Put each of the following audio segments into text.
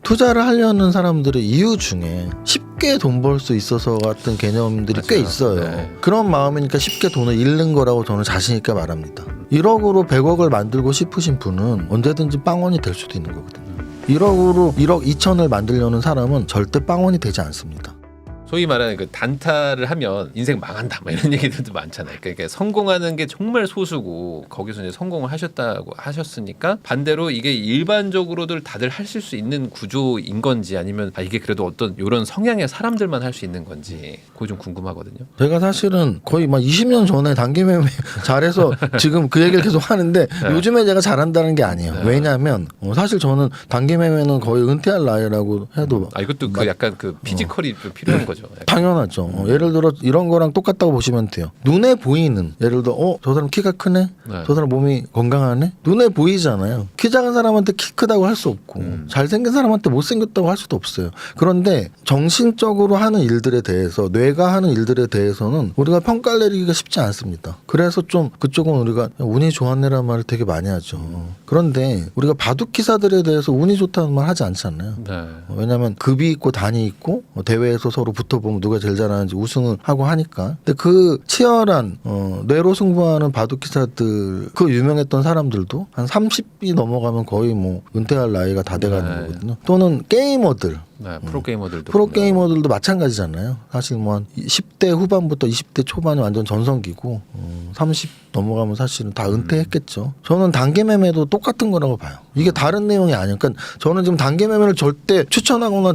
투자를 하려는 사람들의 이유 중에 쉽게 돈 벌 수 있어서 같은 개념들이 꽤 있어요. 네. 그런 마음이니까 쉽게 돈을 잃는 거라고 저는 자신 있게 말합니다. 1억으로 100억을 만들고 싶으신 분은 언제든지 빵원이 될 수도 있는 거거든요. 1억으로 1억 2천을 만들려는 사람은 절대 빵원이 되지 않습니다. 소위 말하는 그 단타를 하면 인생 망한다 뭐 이런 얘기들도 많잖아요. 그러니까 성공하는 게 정말 소수고 거기서 이제 성공을 하셨다고 하셨으니까 반대로 이게 일반적으로들 다들 하실 수 있는 구조인 건지 아니면 이게 그래도 어떤 이런 성향의 사람들만 할 수 있는 건지 그거 좀 궁금하거든요. 제가 사실은 거의 막 20년 전에 단기매매 잘해서 지금 그 얘기를 계속 하는데 요즘에 제가 잘한다는 게 아니에요. 왜냐하면 사실 저는 단기매매는 거의 은퇴할 나이라고 해도 이것도 그 약간 그 피지컬이 좀 필요한 거죠. 약간. 당연하죠. 예를 들어 이런 거랑 똑같다고 보시면 돼요. 눈에 보이는 예를 들어 저 사람 키가 크네. 저 사람 몸이 건강하네. 눈에 보이잖아요. 키 작은 사람한테 키 크다고 할 수 없고 잘생긴 사람한테 못생겼다고 할 수도 없어요. 그런데 정신적으로 하는 일들에 대해서 뇌가 하는 일들에 대해서는 우리가 평가를 내리기가 쉽지 않습니다. 그래서 좀 그쪽은 우리가 운이 좋았네라는 말을 되게 많이 하죠. 그런데 우리가 바둑 기사들에 대해서 운이 좋다는 말 하지 않잖아요. 네. 왜냐하면 급이 있고 단이 있고 대회에서 서로 붙어보면 누가 제일 잘하는지 우승을 하고 하니까. 근데 그 치열한 뇌로 승부하는 바둑 기사들 그 유명했던 사람들도 한 30이 넘어가면 거의 뭐 은퇴할 나이가 다 돼가는 거거든요. 또는 게이머들. 네, 프로게이머들도 프로게이머들도 마찬가지잖아요. 사실 뭐 한 10대 후반부터 20대 초반이 완전 전성기고 30 넘어가면 사실은 다 은퇴했겠죠. 저는 단기매매도 똑같은 거라고 봐요. 이게 다른 내용이 아니에요. 그러니까 저는 지금 단기매매를 절대 추천하거나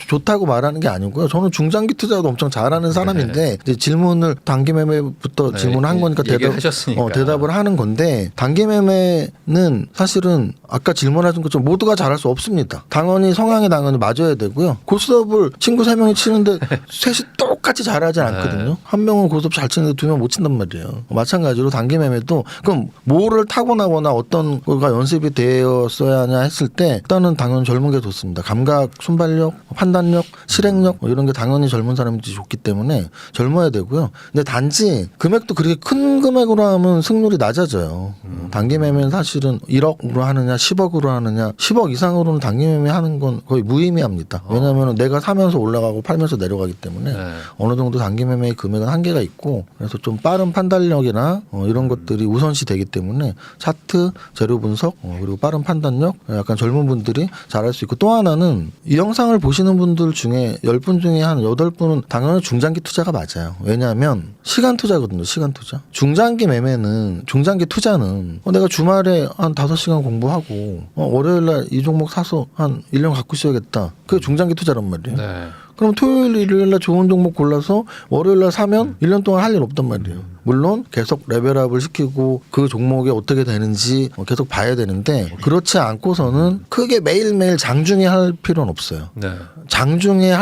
좋다고 말하는 게 아니고요. 저는 중장기 투자도 엄청 잘하는 사람인데 이제 질문을 단기매매부터 질문한 거니까 대답을 하는 건데 단기매매는 사실은 아까 질문하신 것처럼 모두가 잘할 수 없습니다. 당연히 성향이 당연히 맞아야 되고요. 고스톱을 친구 3명이 치는데 셋이 똑같이 잘하지 않거든요. 한 명은 고스톱 잘 치는데 2명 못 친단 말이에요. 마찬가지로 단기매매도 그럼 뭐를 타고나거나 어떤 거가 연습이 되었어야 하냐 했을 때 일단은 당연히 젊은 게 좋습니다. 감각, 순발력, 판단력, 실행력 이런 게 당연히 젊은 사람이 좋기 때문에 젊어야 되고요. 근데 단지 금액도 그렇게 큰 금액으로 하면 승률이 낮아져요. 단기매매는 사실은 1억으로 하느냐 10억으로 하느냐 10억 이상으로는 단기매매 하는 건 거의 무의미합니다. 왜냐하면 내가 사면서 올라가고 팔면서 내려가기 때문에 어느 정도 단기매매의 금액은 한계가 있고 그래서 좀 빠른 판단력이나 이런 것들이 우선시 되기 때문에 차트, 재료 분석 그리고 빠른 판단력 약간 젊은 분들이 잘할 수 있고 또 하나는 이 영상을 보시는 분들 중에 10분 중에 한 8분은 당연히 중장기 투자가 맞아요. 왜냐하면 시간 투자거든요. 시간 투자. 중장기 투자는 내가 주말에 한 5시간 공부하고 월요일날 이 종목 사서 한 1년 갖고 있어야겠다. 그게 중장기 투자란 말이에요. 네. 그럼 토요일, 일요일날 좋은 종목 골라서 월요일날 사면 1년 동안 할 일 없단 말이에요. 물론 계속 레벨업을 시키고 그 종목이 어떻게 되는지 계속 봐야 되는데 그렇지 않고서는 크게 매일매일 장중에 할 필요는 없어요. 네. 장중에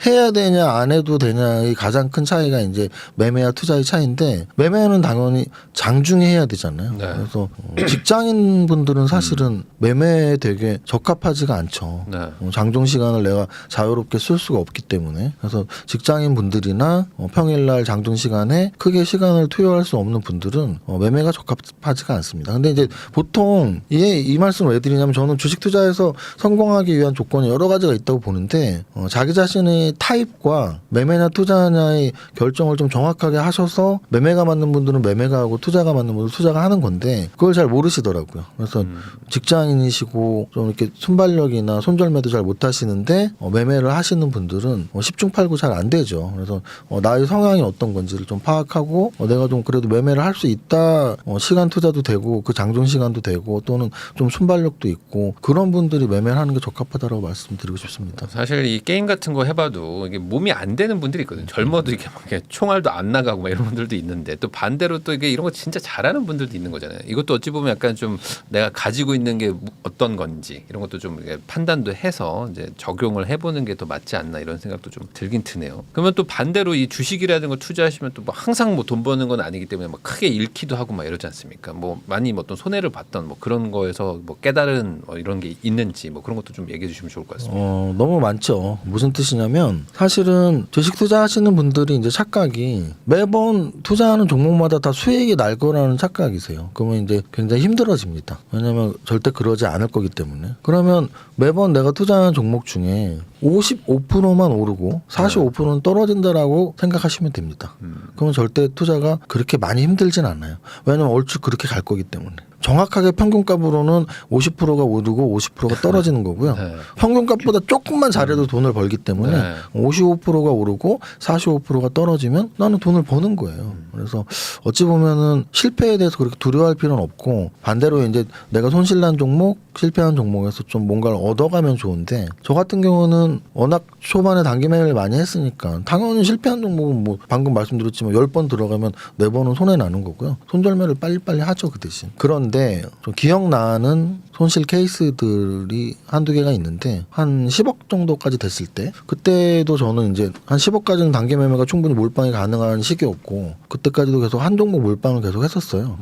해야 되냐 안 해도 되냐의 가장 큰 차이가 이제 매매와 투자의 차이인데 매매는 당연히 장중에 해야 되잖아요. 네. 그래서 직장인 분들은 사실은 매매에 되게 적합하지가 않죠. 네. 장중 시간을 내가 자유롭게 쓸 수가 없기 때문에 그래서 직장인 분들이나 평일날 장중 시간에 크게 시간을 투여할 수 없는 분들은 매매가 적합하지가 않습니다. 근데 이제 보통 이 말씀을 왜 드리냐면 저는 주식 투자에서 성공하기 위한 조건이 여러 가지가 있다고 보는데 자기 자신의 타입과 매매나 투자냐의 결정을 좀 정확하게 하셔서 매매가 맞는 분들은 매매가 하고 투자가 맞는 분들은 투자가 하는 건데 그걸 잘 모르시더라고요. 그래서 직장인이시고 좀 이렇게 순발력이나 손절매도 잘 못하시는데 매매를 하시는 분들은 10중 8구 잘 안 되죠. 그래서 나의 성향이 어떤 건지를 좀 파악하고 내가 좀 그래도 매매를 할 수 있다. 시간 투자도 되고 그 장중 시간도 되고 또는 좀 순발력도 있고 그런 분들이 매매를 하는 게 적합하다고 말씀드리고 싶습니다. 사실 이 게임 같은 거 해봐도 이게 몸이 안 되는 분들이 있거든요. 젊어도 이렇게 막 총알도 안 나가고 막 이런 분들도 있는데 또 반대로 또 이게 이런 거 진짜 잘하는 분들도 있는 거잖아요. 이것도 어찌 보면 약간 좀 내가 가지고 있는 게 어떤 건지 이런 것도 좀 판단도 해서 이제 적용을 해보는 게 더 맞지 않나 이런 생각도 좀 들긴 드네요. 그러면 또 반대로 이 주식이라는 거 투자하시면 또 뭐 항상 뭐 돈 버는 모르는 건 아니기 때문에 막 크게 잃기도 하고 막 이러지 않습니까? 뭐 많이 뭐 어떤 손해를 봤던 뭐 그런 거에서 뭐 깨달은 뭐 이런 게 있는지 뭐 그런 것도 좀 얘기해 주시면 좋을 것 같습니다. 너무 많죠. 무슨 뜻이냐면 사실은 주식 투자하시는 분들이 이제 착각이 매번 투자하는 종목마다 다 수익이 날 거라는 착각이세요. 그러면 이제 굉장히 힘들어집니다. 왜냐하면 절대 그러지 않을 거기 때문에. 그러면 매번 내가 투자하는 종목 중에 55%만 오르고 45%는 떨어진다라고 생각하시면 됩니다. 그러면 절대 투자가 그렇게 많이 힘들진 않아요. 왜냐하면 얼추 그렇게 갈 거기 때문에. 정확하게 평균값으로는 50%가 오르고 50%가 떨어지는 거고요. 네. 평균값보다 조금만 잘해도 돈을 벌기 때문에 네. 55%가 오르고 45%가 떨어지면 나는 돈을 버는 거예요. 그래서 어찌 보면은 실패에 대해서 그렇게 두려워할 필요는 없고 반대로 이제 내가 손실난 종목, 실패한 종목에서 좀 뭔가를 얻어가면 좋은데 저 같은 경우는 워낙 초반에 단기 매매를 많이 했으니까 당연히 실패한 종목은 뭐 방금 말씀드렸지만 10번 들어가면 4번은 손해 나는 거고요. 손절매를 빨리빨리 하죠 그 대신. 그런데 좀 기억나는 손실 케이스들이 한두 개가 있는데 한 10억 정도까지 됐을 때 그때도 저는 이제 한 10억까지는 단기 매매가 충분히 몰빵이 가능한 시기였고 그때까지도 계속 한 종목 몰빵을 계속 했었어요.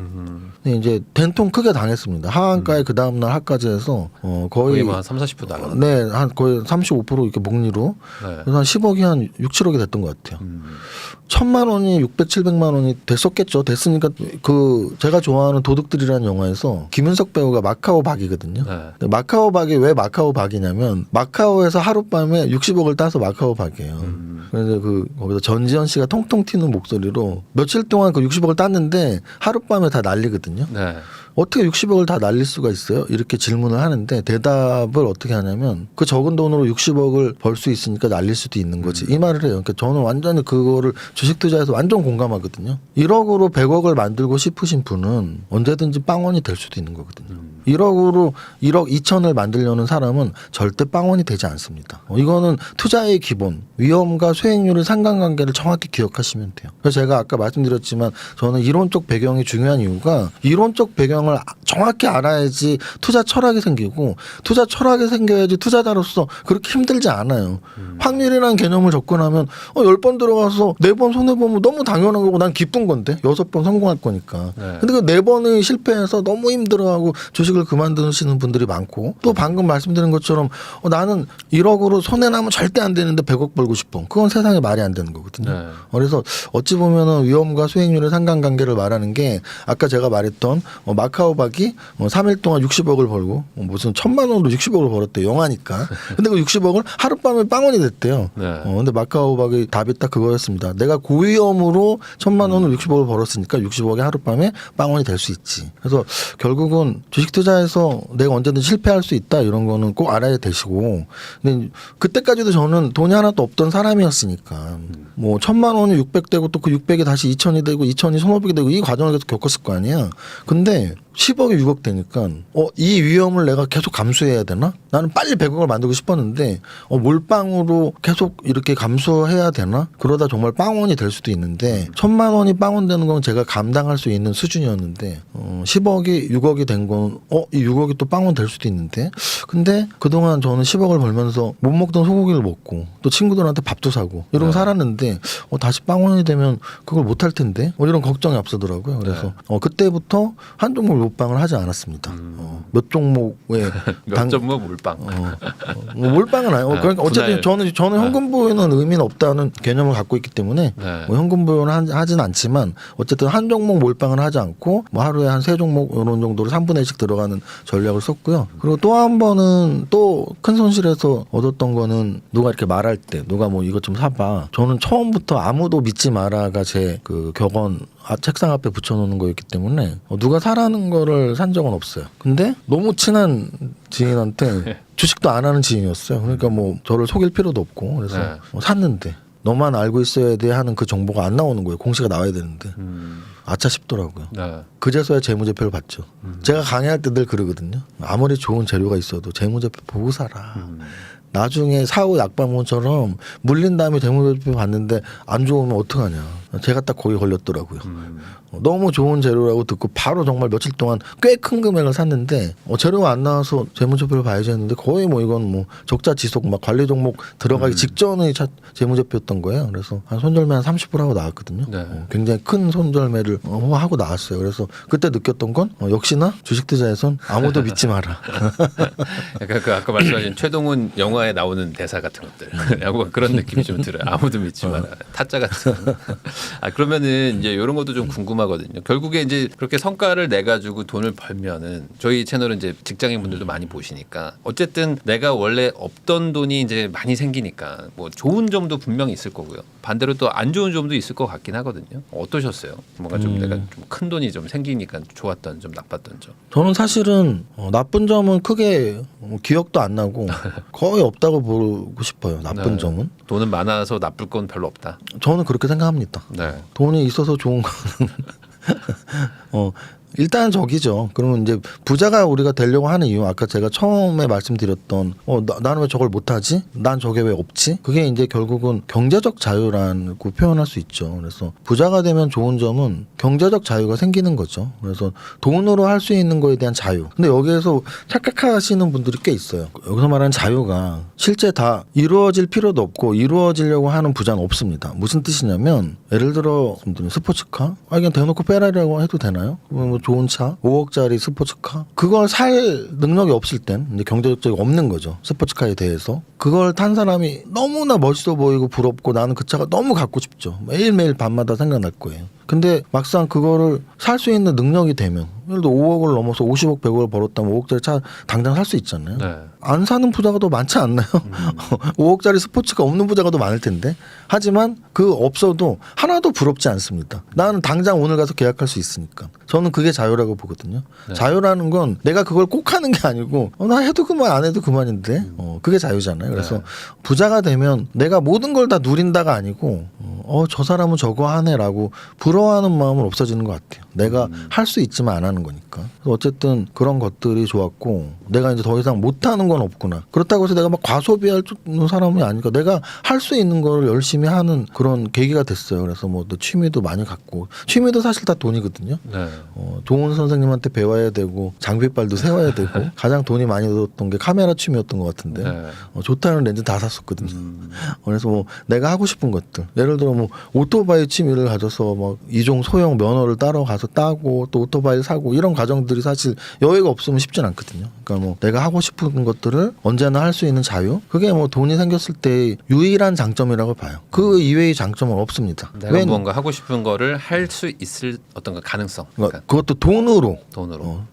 근데 이제 된통 크게 당했습니다. 하한가에 그 다음날 하까지 해서 거의 거의 뭐 한 30% 나가는. 네, 한 거의 35% 이렇게 목리로 네. 그래서 한 10억이 한 6, 7억이 됐던 것 같아요. 1,000만 원이 600, 700만 원이 됐었겠죠. 됐으니까 그 제가 좋아하는 도둑들이라는 영화에서 김윤석 배우가 마카오 박이거든요. 네. 근데 마카오 박이 왜 마카오 박이냐면 마카오에서 하룻밤에 60억을 따서 마카오 박이에요. 그래서 그 거기서 전지현 씨가 통통 튀는 목소리로 며칠 동안 그 60억을 땄는데 하룻밤에 다 날리거든요. 네. 어떻게 60억을 다 날릴 수가 있어요? 이렇게 질문을 하는데 대답을 어떻게 하냐면 그 적은 돈으로 60억을 벌 수 있으니까 날릴 수도 있는 거지. 이 말을 해요. 그러니까 저는 완전히 그거를 주식 투자에서 완전 공감하거든요. 1억으로 100억을 만들고 싶으신 분은 언제든지 빵원이 될 수도 있는 거거든요. 1억으로 1억 2천을 만들려는 사람은 절대 빵원이 되지 않습니다. 이거는 투자의 기본, 위험과 수익률의 상관관계를 정확히 기억하시면 돼요. 그래서 제가 아까 말씀드렸지만 저는 이론적 배경이 중요한 이유가 이론적 배경을 정확히 알아야지 투자 철학이 생기고 투자 철학이 생겨야지 투자자로서 그렇게 힘들지 않아요. 확률이라는 개념을 접근하면 10번 들어가서 4번 손해보면 너무 당연한 거고 난 기쁜 건데 6번 성공할 거니까. 네. 근데 그 4번의 실패해서 너무 힘들어하고 주식을 그만두시는 분들이 많고 또 방금 말씀드린 것처럼 나는 1억으로 손해나면 절대 안 되는데 100억 벌고 싶어. 그건 세상에 말이 안 되는 거거든요. 네. 그래서 어찌 보면은 위험과 수익률의 상관관계를 말하는 게 아까 제가 말했던 마카오 박이 3일 동안 60억을 벌고 무슨 1,000만 원으로 60억을 벌었대 영화니까. 근데 그 60억을 하룻밤에 빵원이 됐대요. 네. 근데 마카오 박의 답이 딱 그거였습니다. 내가 고위험으로 1,000만 원을 60억을 벌었으니까 60억이 하룻밤에 빵원이 될 수 있지. 그래서 결국은 주식 투자에서 내가 언제든 실패할 수 있다 이런 거는 꼭 알아야 되시고. 근데 그때까지도 저는 돈이 하나도 없던 사람이었으니까 뭐 1,000만 원이 600 되고 또 그 600이 다시 2,000이 되고 2,000이 1,500이 되고 이 과정을 계속 겪었을 거 아니야. 근데 10억이 6억 되니까 이 위험을 내가 계속 감수해야 되나? 나는 빨리 100억을 만들고 싶었는데 몰빵으로 계속 이렇게 감수해야 되나? 그러다 정말 빵원이 될 수도 있는데 1,000만 원이 빵원 되는 건 제가 감당할 수 있는 수준이었는데 10억이 6억이 된 건 이 6억이 또 빵원 될 수도 있는데 근데 그동안 저는 10억을 벌면서 못 먹던 소고기를 먹고 또 친구들한테 밥도 사고 이러고 살았는데 다시 빵원이 되면 그걸 못 할 텐데 이런 걱정이 앞서더라고요. 그래서 그때부터 한 종목 몰빵을 하지 않았습니다. 몇 종목에 몇 점목 몰빵. 뭐 몰빵은 아니에요. 그러니까 어쨌든 분할. 저는 현금 보유는 의미는 없다는 개념을 갖고 있기 때문에 네. 뭐 현금 보유는 하진 않지만 어쨌든 한 종목 몰빵은 하지 않고 뭐 하루에 한 3종목 이런 정도로 3분의 1씩 들어가는 전략을 썼고요. 그리고 또 한 번은 또 큰 손실에서 얻었던 거는 누가 이렇게 말할 때 누가 뭐 이것 좀 사봐. 저는 처음부터 아무도 믿지 마라가 제 그 격언 책상 앞에 붙여놓는 거였기 때문에 누가 사라는 거를 산 적은 없어요. 근데 너무 친한 지인한테 주식도 안 하는 지인이었어요. 그러니까 뭐 저를 속일 필요도 없고 그래서 네. 샀는데 너만 알고 있어야 돼 하는 그 정보가 안 나오는 거예요. 공시가 나와야 되는데 아차 싶더라고요. 네. 그제서야 재무제표를 봤죠. 제가 강의할 때 늘 그러거든요. 아무리 좋은 재료가 있어도 재무제표 보고 사라. 나중에 사후 약방문처럼 물린 다음에 재무제표 봤는데 안 좋으면 어떡하냐. 제가 딱 거기 걸렸더라고요. 너무 좋은 재료라고 듣고 바로 정말 며칠 동안 꽤 큰 금액을 샀는데 재료가 안 나와서 재무제표를 봐야지 했는데 거의 뭐 이건 뭐 적자 지속 막 관리 종목 들어가기 직전의 재무제표였던 거예요. 그래서 한 손절매 한 30% 하고 나왔거든요. 네. 굉장히 큰 손절매를 하고 나왔어요. 그래서 그때 느꼈던 건 역시나 주식 투자에선 아무도 믿지 마라. 약간 그 아까 말씀하신 최동훈 영화에 나오는 대사 같은 것들, 야구 그런 느낌이 좀 들어요. 아무도 믿지 마라. 타짜 같은. 그러면은 이제 이런 것도 좀 궁금하거든요. 결국에 이제 그렇게 성과를 내 가지고 돈을 벌면은 저희 채널은 이제 직장인 분들도 많이 보시니까 어쨌든 내가 원래 없던 돈이 이제 많이 생기니까 뭐 좋은 점도 분명히 있을 거고요. 반대로 또 안 좋은 점도 있을 것 같긴 하거든요. 어떠셨어요? 뭔가 좀 내가 좀 큰 돈이 좀 생기니까 좋았던 점, 나빴던 점. 저는 사실은 나쁜 점은 크게 기억도 안 나고 거의 없다고 보고 싶어요. 나쁜 네. 점은. 돈은 많아서 나쁠 건 별로 없다. 저는 그렇게 생각합니다. 네. 돈이 있어서 좋은 거는 일단 저기죠. 그러면 이제 부자가 우리가 되려고 하는 이유 아까 제가 처음에 말씀드렸던 나는 왜 저걸 못하지? 난 저게 왜 없지? 그게 이제 결국은 경제적 자유라고 표현할 수 있죠. 그래서 부자가 되면 좋은 점은 경제적 자유가 생기는 거죠. 그래서 돈으로 할 수 있는 거에 대한 자유. 근데 여기에서 착각하시는 분들이 꽤 있어요. 여기서 말하는 자유가 실제 다 이루어질 필요도 없고 이루어지려고 하는 부자는 없습니다. 무슨 뜻이냐면 예를 들어 스포츠카? 그냥 대놓고 페라리라고 해도 되나요? 뭐 좋은 차, 5억짜리 스포츠카 그걸 살 능력이 없을 땐 이제 경제적 적이 없는 거죠. 스포츠카에 대해서 그걸 탄 사람이 너무나 멋있어 보이고 부럽고 나는 그 차가 너무 갖고 싶죠. 매일매일 밤마다 생각날 거예요. 근데 막상 그거를 살 수 있는 능력이 되면 예를 들어 5억을 넘어서 50억 100억을 벌었다면 5억짜리 차 당장 살 수 있잖아요. 네. 안 사는 부자가 더 많지 않나요? 5억짜리 스포츠가 없는 부자가 더 많을 텐데. 하지만 그 없어도 하나도 부럽지 않습니다. 나는 당장 오늘 가서 계약할 수 있으니까. 저는 그게 자유라고 보거든요. 네. 자유라는 건 내가 그걸 꼭 하는 게 아니고 나 해도 그만 안 해도 그만인데 그게 자유잖아요. 그래서 네. 부자가 되면 내가 모든 걸 다 누린다가 아니고 저 사람은 저거 하네라고 부러워하는 마음은 없어지는 것 같아요. 내가 할 수 있지만 안 하는 거니까. 그래서 어쨌든 그런 것들이 좋았고 내가 이제 더 이상 못하는 건 없구나. 그렇다고 해서 내가 막 과소비할 사람이 아니까 내가 할 수 있는 걸 열심히 하는 그런 계기가 됐어요. 그래서 뭐 또 취미도 많이 갖고 취미도 사실 다 돈이거든요. 네. 좋은 선생님한테 배워야 되고 장비빨도 세워야 되고 가장 돈이 많이 들었던 게 카메라 취미였던 것 같은데 네. 좋다는 렌즈 다 샀었거든요. 그래서 뭐 내가 하고 싶은 것들 예를 들어 뭐 오토바이 취미를 가져서 막 이종 소형 면허를 따러 가서 따고 또 오토바이 사고 이런 과정들이 사실 여유가 없으면 쉽진 않거든요. 그러니까 뭐 내가 하고 싶은 것들을 언제나 할 수 있는 자유 그게 뭐 돈이 생겼을 때 유일한 장점이라고 봐요. 그 이외의 장점은 없습니다. 내가 뭔가 하고 싶은 거를 할 수 있을 어떤 그 가능성. 그러니까 그것도 돈으로.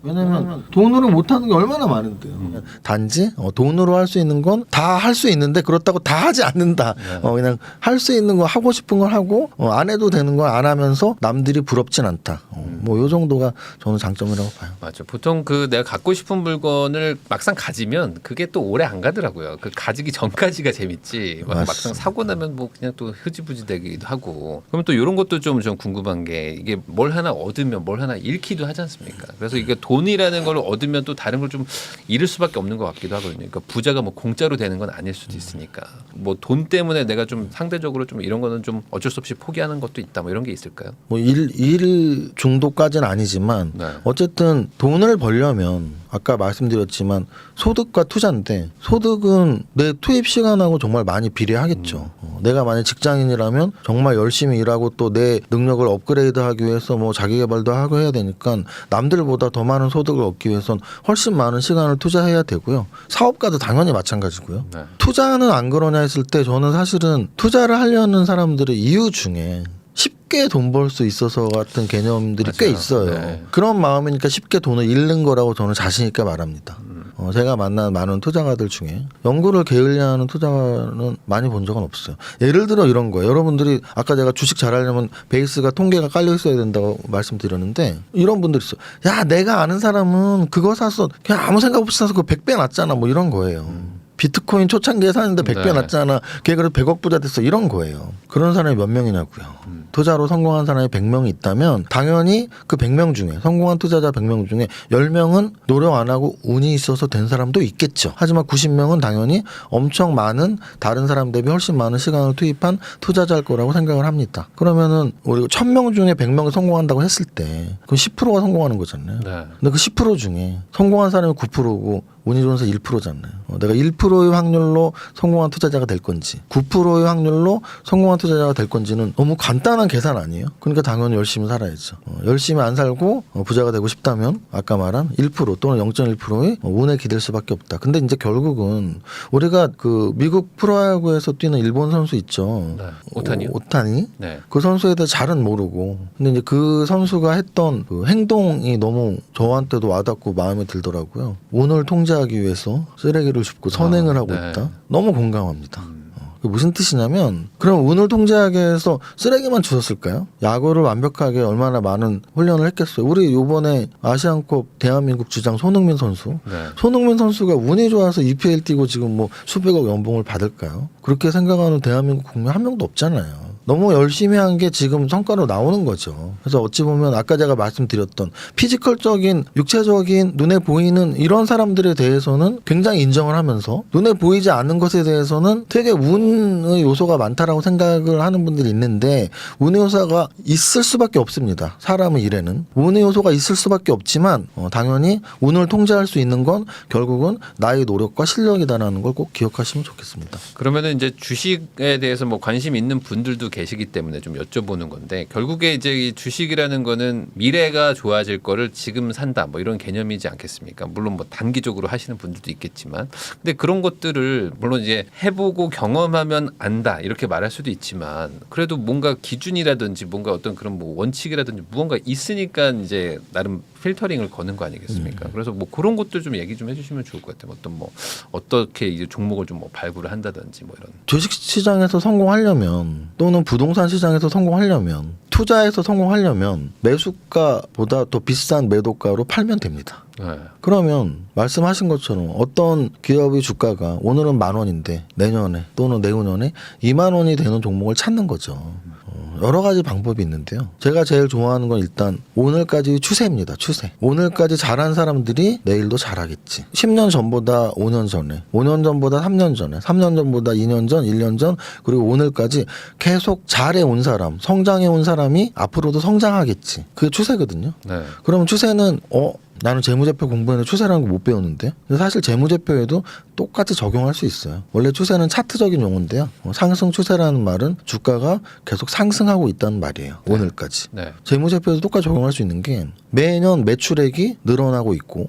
왜냐면 돈으로 못하는 게 얼마나 많은데요. 단지 돈으로 할 수 있는 건 다 할 수 있는데 그렇다고 다 하지 않는다. 그냥 할 수 있는 거 하고 싶은 걸 하고 안 해도 되는 걸 안 하면서 남들이 부럽진 않다. 뭐 요 정도가 저는 장점이라고 봐요. 맞죠. 보통 그 내가 갖고 싶은 물건을 막상 가지면 그게 또 오래 안 가더라고요. 그 가지기 전까지가 재밌지. 막상 사고 나면 뭐 그냥 또 흐지부지 되기도 하고. 그럼 또 이런 것도 좀 궁금한 게 이게 뭘 하나 얻으면 뭘 하나 잃기도 하지 않습니까? 그래서 이게 돈이라는 걸 얻으면 또 다른 걸 좀 잃을 수밖에 없는 것 같기도 하거든요. 그러니까 부자가 뭐 공짜로 되는 건 아닐 수도 있으니까. 뭐 돈 때문에 내가 좀 상대적으로 좀 이런 거는 좀 어쩔 수 없이 포기하는 것도 있다. 뭐 이런 게 있을까요? 뭐 일 중독까지는 아니지만 네. 어쨌든 돈을 벌려면 아까 말씀드렸지만 소득과 투자인데 소득은 내 투입 시간하고 정말 많이 비례하겠죠. 내가 만약 직장인이라면 정말 열심히 일하고 또 내 능력을 업그레이드하기 위해서 뭐 자기개발도 하고 해야 되니까 남들보다 더 많은 소득을 얻기 위해선 훨씬 많은 시간을 투자해야 되고요. 사업가도 당연히 마찬가지고요. 네. 투자는 안 그러냐 했을 때 저는 사실은 투자를 하려는 사람들의 이유 중에 쉽게 돈 벌 수 있어서 같은 개념들이 꽤 맞아요. 있어요. 네. 그런 마음이니까 쉽게 돈을 잃는 거라고 저는 자신 있게 말합니다. 제가 만난 많은 투자가들 중에 연구를 게을리하는 투자는 많이 본 적은 없어요. 예를 들어 이런 거예요. 여러분들이 아까 제가 주식 잘하려면 베이스가 통계가 깔려 있어야 된다고 말씀드렸는데 이런 분들이 있어요. 야 내가 아는 사람은 그거 사서 그냥 아무 생각 없이 사서 그 100배 났잖아 뭐 이런 거예요. 비트코인 초창기에 사는데 100배 네. 났잖아. 걔 그래도 100억 부자 됐어. 이런 거예요. 그런 사람이 몇 명이냐고요. 투자로 성공한 사람이 100명이 있다면 당연히 그 100명 중에 성공한 투자자 100명 중에 10명은 노력 안 하고 운이 있어서 된 사람도 있겠죠. 하지만 90명은 당연히 엄청 많은 다른 사람 대비 훨씬 많은 시간을 투입한 투자자일 거라고 생각을 합니다. 그러면은 우리가 1000명 중에 100명이 성공한다고 했을 때 그럼 10%가 성공하는 거잖아요. 네. 근데 그 10% 중에 성공한 사람이 9%고 운이 좋은 사람이 1%잖아요. 내가 1%의 확률로 성공한 투자자가 될 건지 9%의 확률로 성공한 투자자가 될 건지는 너무 간단한 계산 아니에요? 그러니까 당연히 열심히 살아야죠. 열심히 안 살고 부자가 되고 싶다면 아까 말한 1% 또는 0.1%의 운에 기댈 수밖에 없다. 근데 이제 결국은 우리가 그 미국 프로야구에서 뛰는 일본 선수 있죠. 네. 오타니요? 오타니? 네. 그 선수에 대해 잘은 모르고 근데 이제 그 선수가 했던 그 행동이 너무 저한테도 와닿고 마음에 들더라고요. 운을 통제하기 위해서 쓰레기를 줍고 선행을 하고 네. 있다. 너무 공감합니다. 그게 무슨 뜻이냐면 그럼 운을 통제하기 위해서 쓰레기만 주셨을까요? 야구를 완벽하게 얼마나 많은 훈련을 했겠어요. 우리 요번에 아시안컵 대한민국 주장 손흥민 선수 네. 손흥민 선수가 운이 좋아서 EPL 뛰고 지금 뭐 수백억 연봉을 받을까요? 그렇게 생각하는 대한민국 국민 한 명도 없잖아요. 너무 열심히 한 게 지금 성과로 나오는 거죠. 그래서 어찌 보면 아까 제가 말씀드렸던 피지컬적인 육체적인 눈에 보이는 이런 사람들에 대해서는 굉장히 인정을 하면서 눈에 보이지 않는 것에 대해서는 되게 운의 요소가 많다라고 생각을 하는 분들이 있는데 운의 요소가 있을 수밖에 없습니다. 사람의 일에는 운의 요소가 있을 수밖에 없지만 당연히 운을 통제할 수 있는 건 결국은 나의 노력과 실력이다라는 걸 꼭 기억하시면 좋겠습니다. 그러면은 이제 주식에 대해서 뭐 관심 있는 분들도 계시기 때문에 좀 여쭤보는 건데 결국에 이제 이 주식이라는 거는 미래가 좋아질 거를 지금 산다 뭐 이런 개념이지 않겠습니까? 물론 뭐 단기적으로 하시는 분들도 있겠지만 근데 그런 것들을 물론 이제 해보고 경험하면 안다 이렇게 말할 수도 있지만 그래도 뭔가 기준이라든지 뭔가 어떤 그런 뭐 원칙이라든지 무언가 있으니까 이제 나름 필터링을 거는 거 아니겠습니까? 그래서 뭐 그런 것들 좀 얘기 좀 해주시면 좋을 것 같아요. 어떤 뭐 어떻게 이제 종목을 좀 뭐 발굴을 한다든지 뭐 이런. 주식 시장에서 성공하려면 또는 부동산 시장에서 성공하려면 투자에서 성공하려면 매수가보다 더 비싼 매도가로 팔면 됩니다. 네. 그러면 말씀하신 것처럼 어떤 기업의 주가가 오늘은 10,000원인데 내년에 또는 내후년에 20,000원이 되는 종목을 찾는 거죠. 여러 가지 방법이 있는데요. 제가 제일 좋아하는 건 일단 오늘까지 추세입니다. 추세. 오늘까지 잘한 사람들이 내일도 잘하겠지. 10년 전보다 5년 전에, 5년 전보다 3년 전에, 3년 전보다 2년 전, 1년 전, 그리고 오늘까지 계속 잘해온 사람, 성장해온 사람이 앞으로도 성장하겠지. 그게 추세거든요. 네. 그러면 추세는 나는 재무제표 공부했는데 추세라는 거 못 배웠는데 근데 사실 재무제표에도 똑같이 적용할 수 있어요. 원래 추세는 차트적인 용어인데요. 상승 추세라는 말은 주가가 계속 상승하고 있다는 말이에요. 네. 오늘까지. 네. 재무제표에도 똑같이 적용할 수 있는 게 매년 매출액이 늘어나고 있고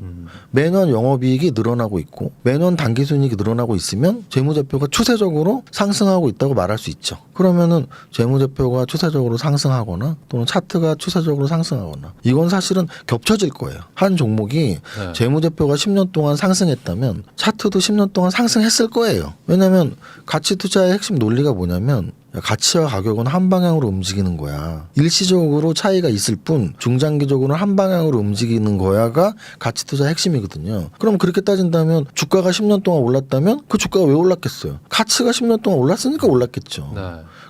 매년 영업이익이 늘어나고 있고 매년 당기순이익이 늘어나고 있으면 재무제표가 추세적으로 상승하고 있다고 말할 수 있죠. 그러면은 재무제표가 추세적으로 상승하거나 또는 차트가 추세적으로 상승하거나 이건 사실은 겹쳐질 거예요. 한 종목이 네. 재무제표가 10년 동안 상승했다면 차트도 10년 동안 상승했을 거예요. 왜냐하면 가치 투자의 핵심 논리가 뭐냐면 가치와 가격은 한 방향으로 움직이는 거야. 일시적으로 차이가 있을 뿐 중장기적으로는 한 방향으로 움직이는 거야가 가치 투자의 핵심이거든요. 그럼 그렇게 따진다면 주가가 10년 동안 올랐다면 그 주가가 왜 올랐겠어요? 가치가 10년 동안 올랐으니까 올랐겠죠. 네.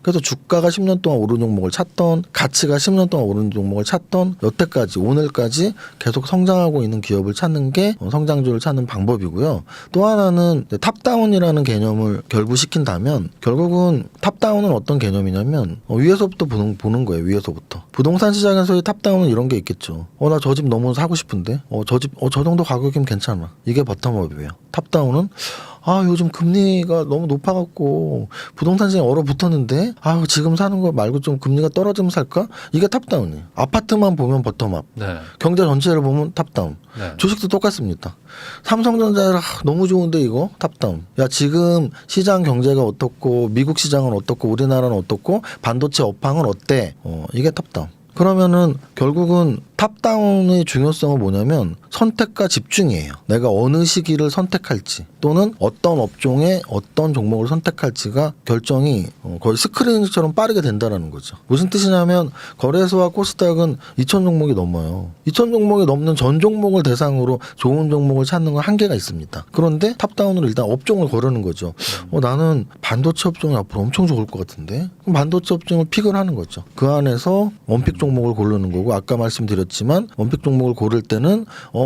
그래서 주가가 10년 동안 오른 종목을 찾던 가치가 10년 동안 오른 종목을 찾던 여태까지 오늘까지 계속 성장하고 있는 기업을 찾는 게 성장주를 찾는 방법이고요. 또 하나는 탑다운이라는 개념을 결부시킨다면 결국은 탑다운은 어떤 개념이냐면 위에서부터 보는 거예요. 위에서부터. 부동산 시장에서의 탑다운은 이런 게 있겠죠. 나 저 집 너무 사고 싶은데 저 집 저 정도 가격이면 괜찮아. 이게 버텀업이에요. 탑다운은 요즘 금리가 너무 높아갖고 부동산 시장에 얼어붙었는데 지금 사는 거 말고 좀 금리가 떨어지면 살까? 이게 탑다운이에요. 아파트만 보면 버텀업. 네. 경제 전체를 보면 탑다운. 네. 주식도 똑같습니다. 삼성전자 너무 좋은데 이거 탑다운. 야 지금 시장 경제가 어떻고 미국 시장은 어떻고 우리나라는 어떻고 반도체 업황은 어때? 이게 탑다운. 그러면은 결국은 탑다운의 중요성은 뭐냐면 선택과 집중이에요. 내가 어느 시기를 선택할지 또는 어떤 업종의 어떤 종목을 선택할지가 결정이 거의 스크린처럼 빠르게 된다는 거죠. 무슨 뜻이냐면 거래소와 코스닥은 2천 종목이 넘어요. 2천 종목이 넘는 전 종목을 대상으로 좋은 종목을 찾는 건 한계가 있습니다. 그런데 탑다운으로 일단 업종을 고르는 거죠. 나는 반도체 업종이 앞으로 엄청 좋을 것 같은데 그럼 반도체 업종을 픽을 하는 거죠. 그 안에서 원픽 종목을 고르는 거고 아까 말씀드렸지만 원픽 종목을 고를 때는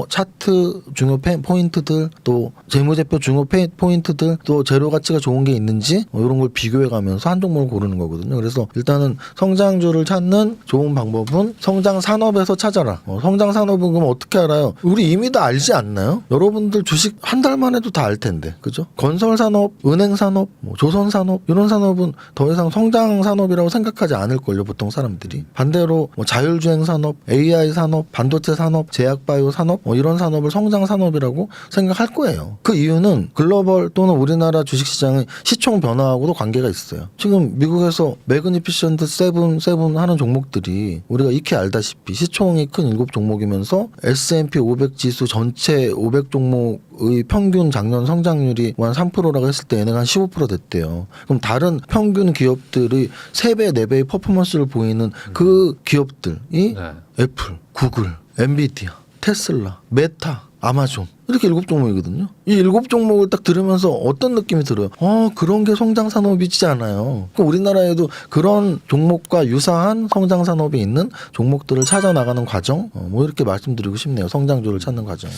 차트 중요 포인트들 또 재무제표 중요 포인트들 또 재료 가치가 좋은 게 있는지 이런 걸 비교해 가면서 한 종목을 고르는 거거든요. 그래서 일단은 성장주를 찾는 좋은 방법은 성장 산업에서 찾아라. 성장 산업은 그럼 어떻게 알아요? 우리 이미 다 알지 않나요? 여러분들 주식 한 달만 해도 다 알 텐데. 그죠? 건설 산업, 은행 산업, 조선 산업 이런 산업은 더 이상 성장 산업이라고 생각하지 않을 걸요. 보통 사람들이. 반대로 자율주행 산업, AI 산업, 반도체 산업, 제약바이오 산업 이런 산업을 성장 산업이라고 생각할 거예요. 그 이유는 글로벌 또는 우리나라 주식시장의 시총 변화하고도 관계가 있어요. 지금 미국에서 매그니피션트 세븐 하는 종목들이 우리가 익히 알다시피 시총이 큰 7종목이면서 S&P 500 지수 전체 500 종목의 평균 작년 성장률이 한 3%라고 했을 때 얘네가 한 15% 됐대요. 그럼 다른 평균 기업들의 3배, 4배의 퍼포먼스를 보이는 그 기업들이 애플, 구글, 엔비디아, 테슬라, 메타, 아마존 이렇게 7종목이거든요. 이 7종목을 딱 들으면서 어떤 느낌이 들어요? 그런 게 성장 산업이지 않아요. 그러니까 우리나라에도 그런 종목과 유사한 성장 산업이 있는 종목들을 찾아 나가는 과정 이렇게 말씀드리고 싶네요. 성장주를 찾는 과정.